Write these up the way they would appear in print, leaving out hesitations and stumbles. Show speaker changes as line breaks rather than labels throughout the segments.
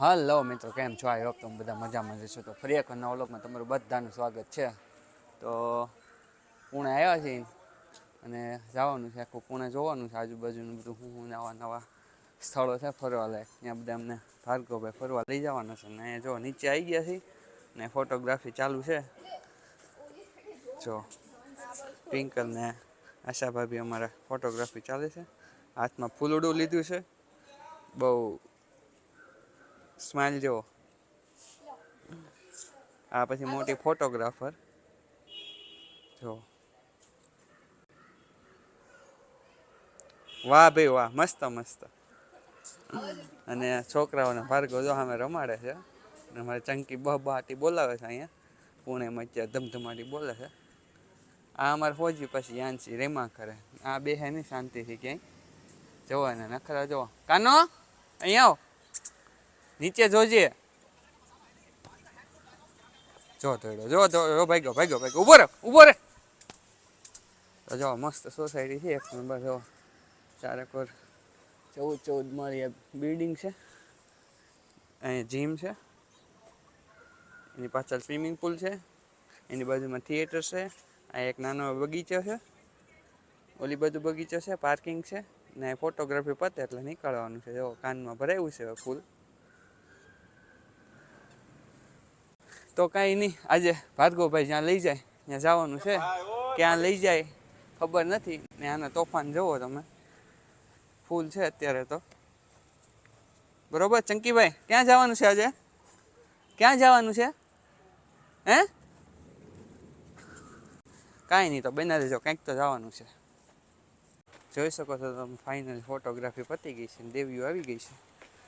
Hello મિત્રો, કેમ છો? આઈ હોપ તમે બધા મજામાં જશો. તો ફરી એક નવા વ્લોગમાં તમારું બધાનું સ્વાગત છે. તો પુણે આવ્યા છીએ અને જવાનું છે, આખું પુણે જોવાનું છે, આજુબાજુનું બધું હું નવા નવા સ્થળો છે ફરવા લાયક. ત્યાં બધા અમને ભાર્ગવભાઈ ફરવા લઈ જવાના છે. ને જો નીચે આવી ગયા છીએ ને ફોટોગ્રાફી ચાલુ છે. જો પિંકલ ને આશા ભાભી અમારા ફોટોગ્રાફી ચાલે છે. હાથમાં ફૂલડું લીધું છે, બહુ સ્માઇલ જેવો. આ પછી મોટી ફોટોગ્રાફર જો. વાહ ભાઈ વાહ, મસ્ત મસ્ત. અને છોકરાઓને ભાર્ગવ જો સામે રમાડે છે. અને મારે ચંકી બહાટી બોલાવે છે. અહીંયા પુણેમાં અત્યારે ધમધમાટી બોલે છે. આ અમારે ફોજી પછી યાનસી રેમા કરે. આ બે હે નહીં શાંતિથી ક્યાંય જોવા ને નખરા જોવા. કાનો અહીંયા આવ, નીચે જોજે. જો તો ભાગ્યો ભાગ્યો ભાગ્યો, ઉભો રે ઉભો રે. તો જો મસ્ત સોસાયટી છે, એક નંબર. જો ચારેકોર 14 માળી બિલ્ડિંગ છે. અહીંયા જીમ છે, એની પાછળ સ્વિમિંગ પુલ છે, એની બાજુમાં થિયેટર છે. આ એક નાનો બગીચો છે, ઓલી બધું બગીચો છે, પાર્કિંગ છે. ને ફોટોગ્રાફી પતે એટલે નીકળવાનું છે. જો કાનમાં ભરાયું છે ફૂલ. તો કાંઈ નહીં, આજે ભાર્ગવભાઈ જ્યાં લઈ જાય ત્યાં જવાનું છે. ક્યાં લઈ જાય ખબર નથી. ને આના તોફાન જુઓ તમે, ફૂલ છે અત્યારે તો. બરોબર ચંકીભાઈ, ક્યાં જવાનું છે આજે? ક્યાં જવાનું છે? હે કાંઈ નહીં, તો બના દેજો, કંઈક તો જવાનું છે. જોઈ શકો છો તમે, ફાઇનલ ફોટોગ્રાફી પતી ગઈ છે. દેવીઓ આવી ગઈ છે.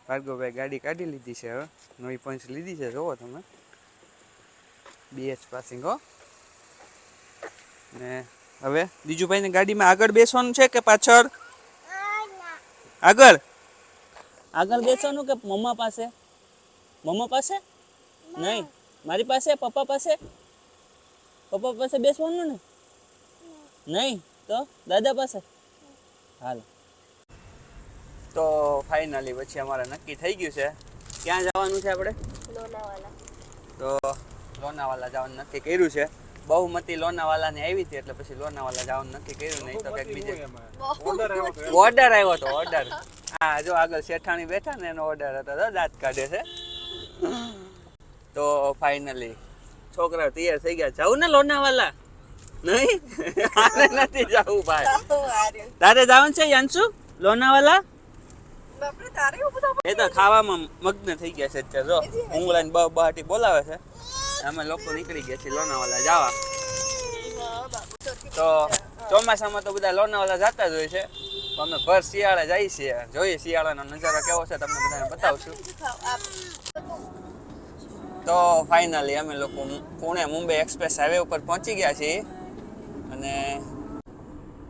ભાર્ગવભાઈ ગાડી કાઢી લીધી છે, હવે નવી પંચ લીધી છે. જુઓ તમે, BH પાસિંગ હો. ને હવે બીજુભાઈને ગાડીમાં આગળ બેસવાનું છે કે પાછળ? આગળ આગળ બેસવાનું કે મમ્મા પાસે? મમ્મા પાસે નહીં, મારી પાસે, પપ્પા પાસે. પપ્પા પાસે બેસવાનું ને? નહીં તો દાદા પાસે. હાલો, તો ફાઇનલી પછી અમારે નક્કી થઈ ગયું છે. ક્યાં જવાનું છે આપણે? લોનાવાલા. તો લોનાવાલા જવાનું નક્કી કર્યું છે. બહુમતી લોનાવાલાની આવી હતી એટલે પછી લોનાવાલા જવાનું નક્કી કર્યું. નહીં તો કંઈક બીજે ઓર્ડર આવ્યો હતો. ઓર્ડર હા, જો આગળ શેઠાણી બેઠા ને એનો ઓર્ડર હતો. તો દાંત કાઢે છે. તો ફાઇનલી છોકરા તૈયાર થઈ ગયા. જાવું ને લોનાવાલા? નહીં આને નથી જવું ભાઈ. તારે જવાનું છે યાંશુ લોનાવાલા? એ તો ખાવામાં મગ્ન થઈ ગયા છે અત્યારે. જો ઉંગળા ને બહાટી બોલાવે છે. અમે લોકો નીકળી ગયા છીએ લોનાવાલા જવા. તો ચોમાસામાં તો બધા લોનાવાલા જતા જ હોય છે. અમે ભર શિયાળે જઈએ છીએ. જોઈએ શિયાળાનો નજારો કેવો છે, તમને બધાને બતાવશું. તો ફાઇનલી અમે લોકો પુણે મુંબઈ એક્સપ્રેસ હાઈવે ઉપર પહોંચી ગયા છીએ. અને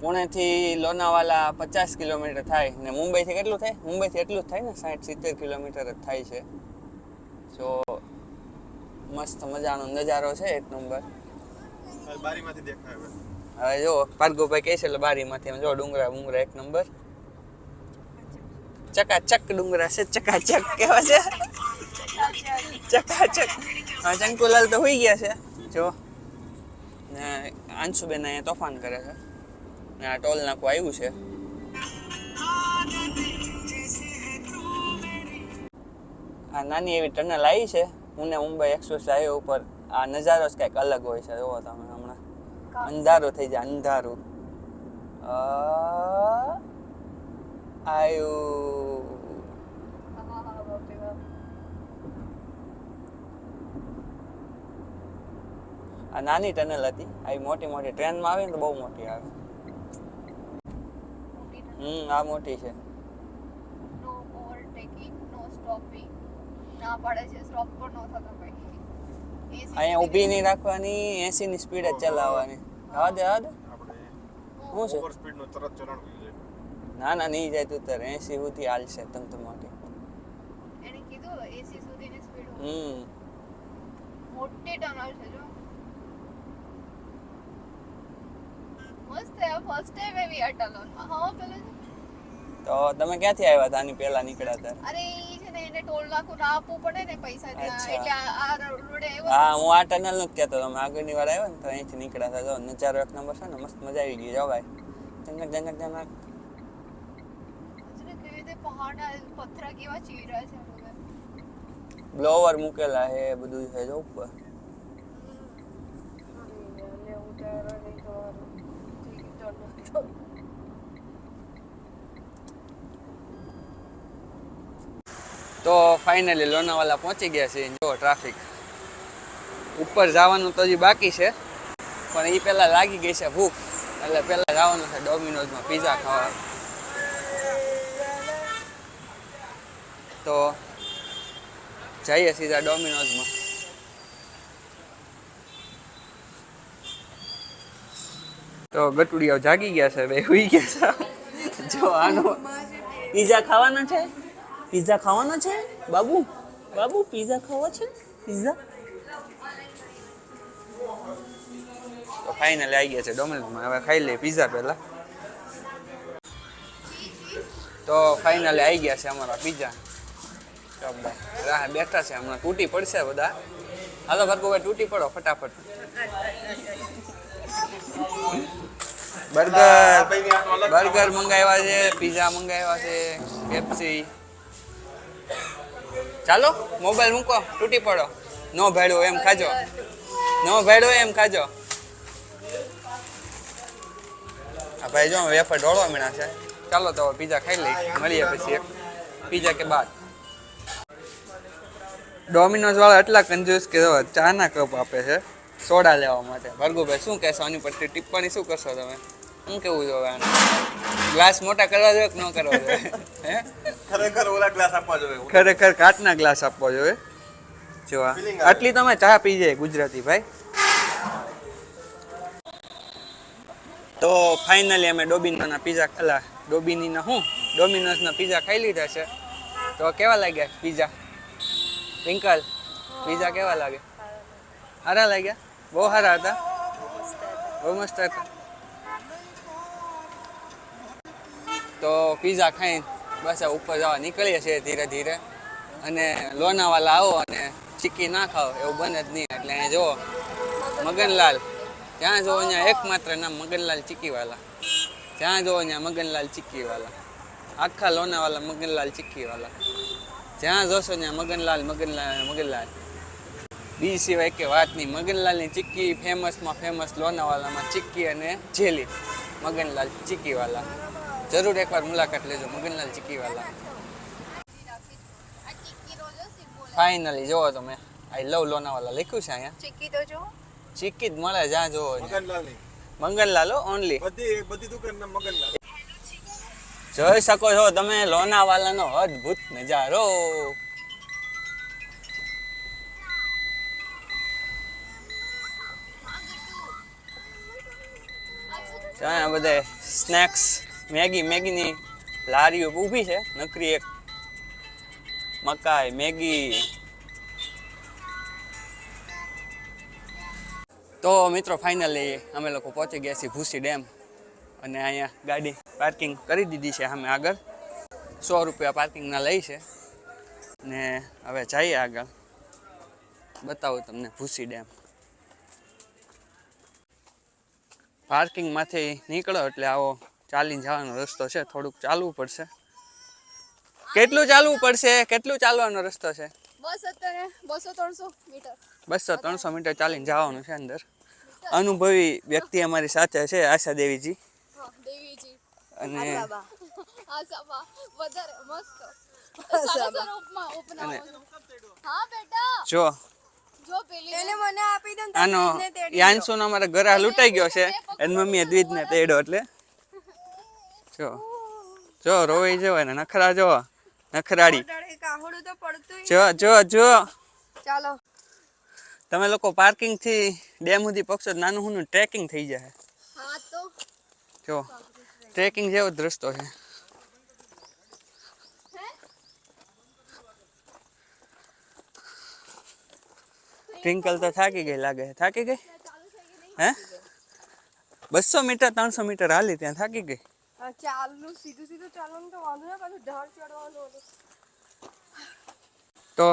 પુણેથી લોનાવાલા 50 કિલોમીટર થાય ને મુંબઈથી કેટલું થાય? મુંબઈથી એટલું જ થાય ને, 60-70 કિલોમીટર જ થાય છે. તો મસ્ત મજાનો નજારો છે, એક નંબર.
બારીમાંથી દેખાય.
હવે જો ભાર્ગવભાઈ કહે છે એટલે બારીમાંથી જો ડુંગરા બુંગરા એક નંબર. ચકાચક ડુંગરા છે, ચકાચક કેવા છે, ચકાચક. હા, ચંકુલાલ તો હોઈ ગયા છે જો. ને અંશુબેન અહીંયા તોફાન કરે છે. ને આ ટોલ નાકું આવ્યું છે. આ નાની એવી ટનલ આવી છે પુણે મુંબઈ એક્સપ્રેસ હાઈવે ઉપર. આ નજારો જ કંઈક અલગ હોય છે. જોવો તમે, હમણાં અંધારું થઈ જાય, અંધારું. આયુ આ નાની ટનલ હતી. આવી મોટી મોટી ટ્રેનમાં આવે ને તો બહુ મોટી આવે. આ મોટી છે.
નો ઓવરટેકિંગ, નો સ્ટોપિંગ. ના પાડે છે સ્ટોપ પર નો થતો ભાઈ.
અહીંયા ઊભી નહીં રાખવાની, 80 ની સ્પીડે ચલાવવાની. હા દે હા દે.
આપણે
શું છે?
ઓવર સ્પીડનો તરત ચલાણ થઈ જાય.
ના ના, નહીં જાય તું તારે 80 સુધી હાલશે તમતમાટી.
એને કીધું 80 સુધીની સ્પીડ હોય. મોટી ટનલ છે જો. મસ્ત છે. ફર્સ્ટ ટાઈમ એવી આ ટનલ. હા પેલે
તો તમે ક્યાંથી આવ્યા હતા આની પહેલા નીકળ્યા હતા?
અરે ઈ છે ને ને એને ટોલ નાખું ના આપવું પડે ને પૈસા ત્યાં
અચ્છા.
એટલે આ રોડે આવ્યો
હા હું આ ટનલ નું જ કહેતો હતો. તમે આગળની વાર આવ્યો ને તો અહીંથી નીકળ્યા હતા. જો નજારો એક નંબર છે ને, મસ્ત મજા આવી ગઈ. જાઓ ભાઈ, જંગલ જંગલ જંગલ.
કેવી રીતે પહાડના પથરા કેવા ચીરા છે બધા.
બ્લોવર મૂકેલા છે, બધું છે જો ઉપર. તો ફાઇનલી લોનાવાલા પહોંચી ગયા છે. જો ટ્રાફિક ઉપર જવાનું તો હજી બાકી છે, પણ એ પહેલા લાગી ગઈ છે ભૂખ, એટલે પહેલા જવાનું છે ડોમિનોઝમાં પિઝા ખાવા. તો જઈએ સીધા ડોમિનોઝમાં. તો ગટુડિયાઓ જાગી ગયા છે, બે હુઈ ગયા છે. જો આનો પિઝા ખાવાનો છે, પિઝા ખાવાનો છે બાબુ, બાબુ પિઝા ખાવો છે, પિઝા. તો ફાઇનલી આવી ગયા છે ડોમિનોઝમાં. હવે ખાઈ લઈએ પિઝા પહેલા. તો ફાઇનલી આવી ગયા છે અમારા પિઝા. રાહ બેઠા છે, હમણાં તૂટી પડશે બધા. હાલો ભરગુભાઈ તૂટી પડો ફટાફટ. બર્ગર મંગાવ્યા છે, પિઝા મંગાવ્યા છે, પેપ્સી. ચાલો મોબાઈલ મૂકો, તૂટી પડો. નો ભેડો એમ ખાજો, નો ભેડો એમ ખાજો. આ ભાઈ જો વેફર ઢોળવા મળ્યા છે. ચાલો તો પિઝા ખાઈ લઈ, મળીએ પછી એક પિઝા કે બાદ. ડોમિનોઝ વાળા એટલા કંજૂસ કે ચાના કપ આપે છે સોડા લેવા માટે. ભરગુભાઈ શું કહેશો આની પરથી ટિપ્પણી શું કરશો તમે? શું કેવું જોવે આને? ગ્લાસ મોટા કરવા જોઈએ કે ન કરવા જોઈએ? હે
ખરેખર ઓલા ગ્લાસ આપવા જોઈએ.
ખરેખર કાચના ગ્લાસ આપવા જોઈએ. જો આટલી તમે ચા પી જાય ગુજરાતી ભાઈ. તો ફાઇનલી અમે ડોમિનોઝના પિઝા ખાલા ડોમિનોઝના પિઝા ખાઈ લીધા છે. તો કેવા લાગ્યા પિઝા? ટિંકલ પિઝા કેવા લાગે? સારા લાગ્યા? બહુ સારા હતા, બહુ મસ્ત હતા. તો પિઝા ખાઈને બસ ઉપર જવા નીકળીએ છીએ ધીરે ધીરે. અને લોનાવાલા આવો અને ચીક્કી ના ખાઓ એવું બને જ નહીં. એટલે અહીં જુઓ મગનલાલ, ત્યાં જુઓ ત્યાં એકમાત્ર નામ મગનલાલ ચીક્કીવાલા. ત્યાં જુઓ ત્યાં મગનલાલ ચીક્કીવાલા. આખા લોનાવાલા મગનલાલ ચીક્કીવાલા. જ્યાં જોશો ત્યાં મગનલાલ મગનલાલ મગનલાલ. બીજી સિવાય કે વાત નહીં. મગનલાલની ચીક્કી ફેમસમાં ફેમસ લોનાવાલામાં ચીક્કી અને જેલી. મગનલાલ ચીક્કીવાલા જરૂર એકવાર મુલાકાત લેજો મગનલાલ ચીક્કીવાલા. ફાઇનલી જોવો તમે, આઈ લવ લોનાવાલા લખ્યું છે અહીંયા.
ચીક્કી તો જો,
ચીક્કી જ મળે જ્યાં જોવો.
મગનલાલ નહીં,
મગનલાલ ઓનલી.
બધી દુકાનના મગનલાલ.
જોઈ શકો છો તમે લોનાવાલાનો અદ્ભુત નજારો. ત્યાં બધે સ્નેક્સ, મેગીની લારીઓ ઊભી છે નકરી. એક મકાઈ મેગી. તો મિત્રો ફાઇનલી અમે લોકો પહોંચી ગયા છીએ ભૂસી ડેમ. અને અહીંયા ગાડી પાર્કિંગ કરી દીધી છે સામે આગળ. 100 રૂપિયા પાર્કિંગના લઈ છે. ને હવે જઈએ આગળ, બતાવું તમને ભૂસી ડેમ. પાર્કિંગમાંથી નીકળો એટલે આવો ચાલીને જવાનો રસ્તો છે. થોડુંક ચાલવું પડશે. કેટલું ચાલવું પડશે? કેટલું ચાલવાનો રસ્તો છે?
બસ અત્યારે 200-300 મીટર.
200-300 મીટર ચાલીને જવાનું છે અંદર. અનુભવી વ્યક્તિ અમારી સાથે છે, આશા દેવીજી.
હા, દેવીજી.
અને
આસાબા વધારે મસ્ત. સારા ઉપના. હા બેટા,
જો
જો પેલી એને મને આપી દે ને
આનો યાંશુનો અમારા ઘરે લૂંટાઈ ગયો છે. એની મમ્મીએ દ્વિજને તેડ્યો એટલે જો રોઈ જવાય ને નખરા જો નખરાડી. જો
ચાલો
તમે લોકો પાર્કિંગ થી ડેમ સુધી પક્ષો નાનું હુનું ટ્રેકિંગ થઈ જાય.
હા તો
જો ટ્રેકિંગ જેવો જ રસ્તો છે. ટ્વિંકલ તો થાકી ગઈ લાગે. થાકી ગઈ હે? 200 મીટર 300 મીટર હાલી ત્યાં થાકી ગઈ.
ચાલનું સીધું ચાલવાનું તો વાંધો ના, પાછું ઢાળ ચડવાનું હતું.
તો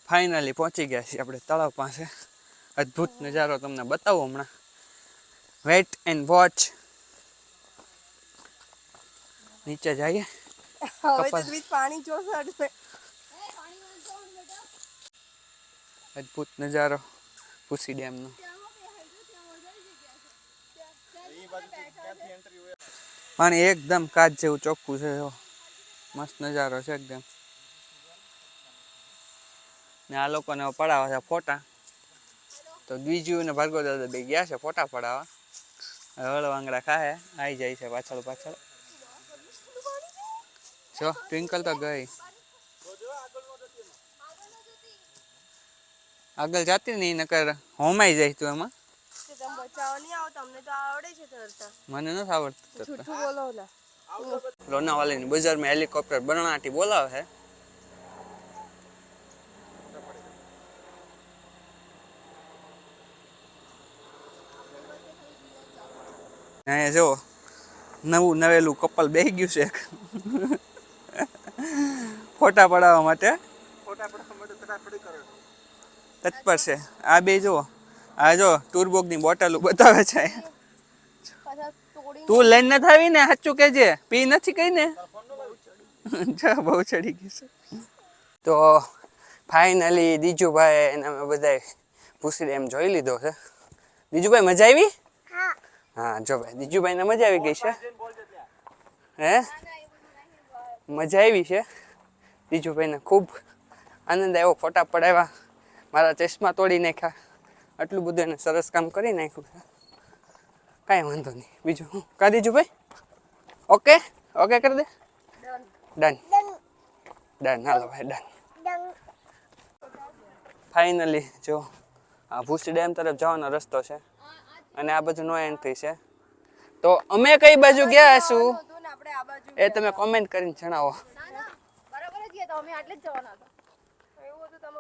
ફાઇનલી પહોંચી ગયા છીએ આપણે તળાવ પાસે. અદ્ભુત નજારો તમને બતાવું હમણાં. Wait and watch. નીચે જઈએ.
હવે તો બીજ પાણી જોશે.
અદ્ભુત નજારો પુસી ડેમનો. પાણી એકદમ કાચ જેવું ચોખ્ખું છે. જો મસ્ત નજારો છે એકદમ. ને આ લોકોને પડાવવા છે ફોટા. તો બીજું ને ભાર્ગવ દાદા બે ગયા છે ફોટા પડાવવા. હળવાંગડા ખાહે આવી જાય છે પાછળ પાછળ. જો ટ્વિંકલ તો ગઈ. આગળ જાતી નહીં નકર હોમાઈ જાય તું એમાં.
બચાવવા નહીં આવતો, અમને તો આવડે છે તરતા.
મને નથી આવડતું.
જૂઠું બોલો ના.
લોનાવાલાની બજારમાં હેલિકોપ્ટર બરણાટી બોલાવે છે. અહીંયા જો નવું નવેલું કપલ બેસી ગયું છે ફોટા પડાવવા માટે. તત્પર છે આ બે. જો આ જો ટૂરબોગની બોટલ બતાવે છે. તું લઈને નથી આવી ને? સાચું કહેજે, પી નથી કઈ ને? બહુ ચડી ગયું છે. તો ફાઇનલી દીજુભાઈ અને અમે બધા પૂછી એમ જોઈ લીધો છે. દીજુભાઈ મજા આવી? હા જો ભાઈ દીજુભાઈ ને મજા આવી ગઈ છે. હે મજા આવી છે. દીજુભાઈને ખૂબ આનંદ આવ્યો. ફોટા પડાવ્યા. મારા ચશ્મા તોડી નાખ્યા. આટલું બધું એને સરસ કામ કરી નાખ્યું છે. કાંઈ વાંધો નહીં. બીજું હું કા દીજુભાઈ? ઓકે ઓકે કરી દે. Done done. હાલો ભાઈ ડન. ફાઇનલી જો આ ભૂસી ડેમ તરફ જવાનો રસ્તો છે અને આ બાજુ નો એન્ટ્રી છે. તો અમે કઈ બાજુ ગયા છું એ તમે કોમેન્ટ કરીને જણાવો.
બરાબર જ ગયા તો અમે આટલે જ જવાના હતા.
એવું હતું તમે